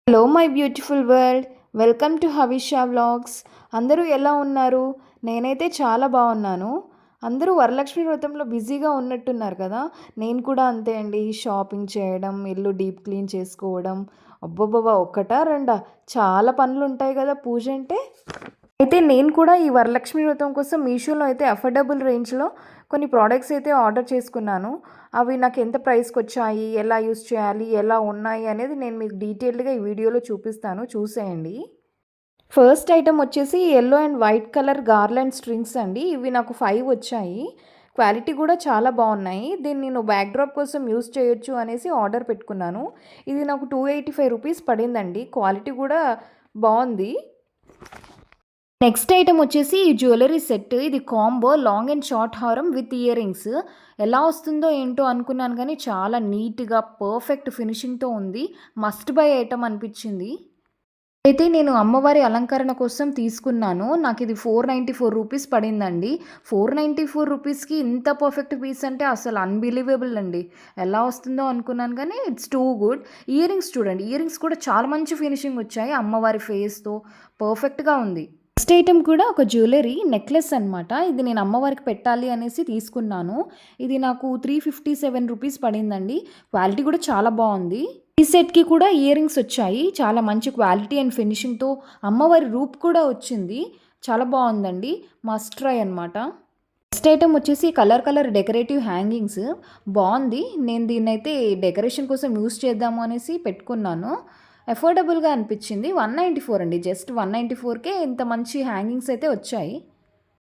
Hello my beautiful world. Welcome to Havisha vlogs. అందరూ ఎలా ఉన్నారు? నేనైతే చాలా బాగున్నాను. అందరూ వరలక్ష్మి వ్రతంలో బిజీగా ఉన్నట్టున్నారు కదా. నేను కూడా అంతే అండి. షాపింగ్ చేయడం, ఇల్లు డీప్ క్లీన్ చేసుకోవడం, అబ్బబ్బబ్బా ఒక్కటా రెండా, చాలా పనులు ఉంటాయి కదా పూజ అంటే. అయితే నేను కూడా ఈ వరలక్ష్మి వ్రతం కోసం మీషోలో అయితే అఫోర్డబుల్ రేంజ్లో కొన్ని ప్రోడక్ట్స్ అయితే ఆర్డర్ చేసుకున్నాను. అవి నాకు ఎంత ప్రైస్కి వచ్చాయి, ఎలా యూస్ చేయాలి, ఎలా ఉన్నాయి అనేది నేను మీకు డీటెయిల్డ్గా ఈ వీడియోలో చూపిస్తాను, చూసేయండి. ఫస్ట్ ఐటమ్ వచ్చేసి yellow and white colour garland strings అండి. ఇవి నాకు 5 వచ్చాయి. క్వాలిటీ కూడా చాలా బాగున్నాయి. దీన్ని నేను బ్యాక్డ్రాప్ కోసం యూస్ చేయొచ్చు అనేసి ఆర్డర్ పెట్టుకున్నాను. ఇది నాకు 285 రూపీస్ పడిందండి. క్వాలిటీ కూడా బాగుంది. నెక్స్ట్ ఐటమ్ వచ్చేసి ఈ జ్యువెలరీ సెట్. ఇది కాంబో లాంగ్ అండ్ షార్ట్ హారం విత్ ఇయర్ రింగ్స్. ఎలా వస్తుందో ఏంటో అనుకున్నాను కానీ చాలా నీట్గా పర్ఫెక్ట్ ఫినిషింగ్తో ఉంది. మస్ట్ బై ఐటమ్ అనిపించింది. అయితే నేను అమ్మవారి అలంకరణ కోసం తీసుకున్నాను. నాకు ఇది 494 రూపీస్ పడిందండి. 494 రూపీస్కి ఇంత పర్ఫెక్ట్ పీస్ అంటే అసలు అన్బిలీవబుల్ అండి. ఎలా వస్తుందో అనుకున్నాను కానీ it's too good. Ear rings చూడండి, ఇయర్ రింగ్స్ కూడా చాలా మంచి ఫినిషింగ్ వచ్చాయి. అమ్మవారి ఫేస్తో పర్ఫెక్ట్గా ఉంది. నెక్స్ట్ ఐటమ్ కూడా ఒక జ్యువెలరీ నెక్లెస్ అనమాట. ఇది నేను అమ్మవారికి పెట్టాలి అనేసి తీసుకున్నాను. ఇది నాకు 357 రూపీస్ పడిందండి. క్వాలిటీ కూడా చాలా బాగుంది. ఈ సెట్కి కూడా ఇయర్ రింగ్స్ వచ్చాయి. చాలా మంచి క్వాలిటీ అండ్ ఫినిషింగ్తో అమ్మవారి రూప్ కూడా వచ్చింది. చాలా బాగుందండి. మస్ట్ ట్రై అనమాట. నెక్స్ట్ ఐటమ్ వచ్చేసి కలర్ డెకరేటివ్ హ్యాంగింగ్స్. బాగుంది. నేను దీన్నైతే డెకరేషన్ కోసం యూస్ చేద్దాము అనేసి పెట్టుకున్నాను. అఫోర్డబుల్గా అనిపించింది. 194 అండి. జస్ట్ 194కే ఇంత మంచి హ్యాంగింగ్స్ అయితే వచ్చాయి.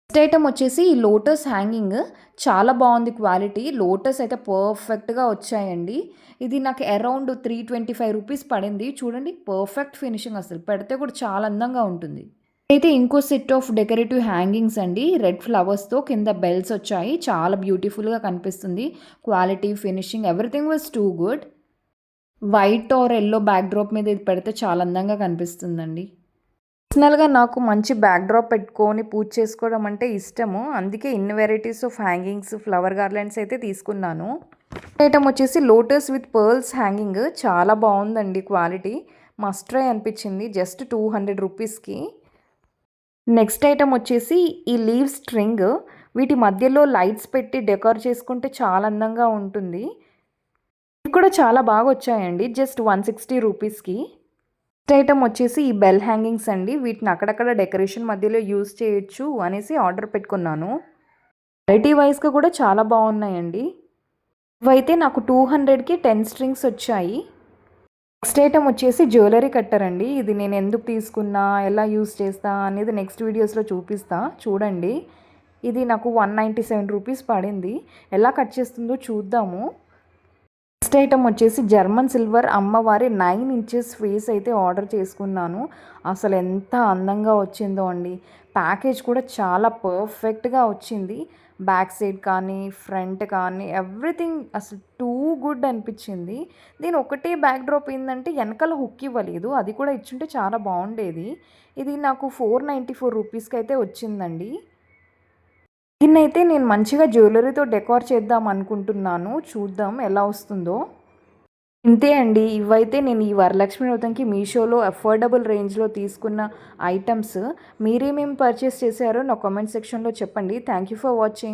నెక్స్ట్ ఐటమ్ వచ్చేసి ఈ లోటస్ హ్యాంగింగ్. చాలా బాగుంది క్వాలిటీ. లోటస్ అయితే పర్ఫెక్ట్గా వచ్చాయండి. ఇది నాకు అరౌండ్ 325 రూపీస్ పడింది. చూడండి పర్ఫెక్ట్ ఫినిషింగ్, అసలు పెడితే కూడా చాలా అందంగా ఉంటుంది. అయితే ఇంకో సెట్ ఆఫ్ డెకరేటివ్ హ్యాంగింగ్స్ అండి. రెడ్ ఫ్లవర్స్తో కింద బెల్స్ వచ్చాయి. చాలా బ్యూటిఫుల్గా కనిపిస్తుంది. Quality, finishing, everything was too good. White or yellow backdrop మీద ఇది పెడితే చాలా అందంగా కనిపిస్తుందండి. పర్సనల్గా నాకు మంచి బ్యాక్డ్రాప్ పెట్టుకొని పూజ చేసుకోవడం అంటే ఇష్టము. అందుకే ఇన్ని varieties of hangings, flower garlands అయితే తీసుకున్నాను. ఐటమ్ వచ్చేసి లోటస్ విత్ పర్ల్స్ హ్యాంగింగ్. చాలా బాగుందండి క్వాలిటీ. మస్ట్ ట్రై అనిపించింది. జస్ట్ 200 రూపీస్కి. నెక్స్ట్ ఐటమ్ వచ్చేసి ఈ లీవ్ స్ట్రింగ్. వీటి మధ్యలో లైట్స్ పెట్టి డెకర్ చేసుకుంటే చాలా అందంగా ఉంటుంది. ఇవి కూడా చాలా బాగా వచ్చాయండి. జస్ట్ 160 రూపీస్కి. నెక్స్ట్ ఐటమ్ వచ్చేసి ఈ బెల్ హ్యాంగింగ్స్ అండి. వీటిని అక్కడక్కడ డెకరేషన్ మధ్యలో యూస్ చేయొచ్చు అనేసి ఆర్డర్ పెట్టుకున్నాను. వెరైటీ వైజ్గా కూడా చాలా బాగున్నాయండి. ఇవైతే నాకు 200కి 10 స్ట్రింగ్స్ వచ్చాయి. నెక్స్ట్ ఐటమ్ వచ్చేసి జ్యువెలరీ కట్టర్ అండి. ఇది నేను ఎందుకు తీసుకున్నా, ఎలా యూస్ చేస్తా అనేది నెక్స్ట్ వీడియోస్లో చూపిస్తా, చూడండి. ఇది నాకు 197 రూపీస్ పడింది. ఎలా కట్ చేస్తుందో చూద్దాము. నెక్స్ట్ ఐటమ్ వచ్చేసి జర్మన్ సిల్వర్ అమ్మవారి 9 ఇంచెస్ ఫేస్ అయితే ఆర్డర్ చేసుకున్నాను. అసలు ఎంత అందంగా వచ్చిందో అండి. ప్యాకేజ్ కూడా చాలా పర్ఫెక్ట్గా వచ్చింది. బ్యాక్ సైడ్ కానీ, ఫ్రంట్ కానీ, ఎవ్రీథింగ్ అసలు టూ గుడ్ అనిపించింది. దీని ఒకటే బ్యాక్ డ్రాప్ ఏంటంటే వెనకాల హుక్ ఇవ్వలేదు. అది కూడా ఇచ్చుంటే చాలా బాగుండేది. ఇది నాకు 494 రూపీస్కి అయితే వచ్చిందండి. దీన్నైతే నేను మంచిగా జ్యువెలరీతో డెకార్ చేద్దాం అనుకుంటున్నాను. చూద్దాం ఎలా వస్తుందో. ఇంతే అండి. ఇవైతే నేను ఈ వరలక్ష్మి వ్రతంకి మీషోలో అఫోర్డబుల్ రేంజ్లో తీసుకున్న ఐటమ్స్. మీరేమేమి పర్చేస్ చేశారో నా కామెంట్ సెక్షన్లో చెప్పండి. Thank you for watching.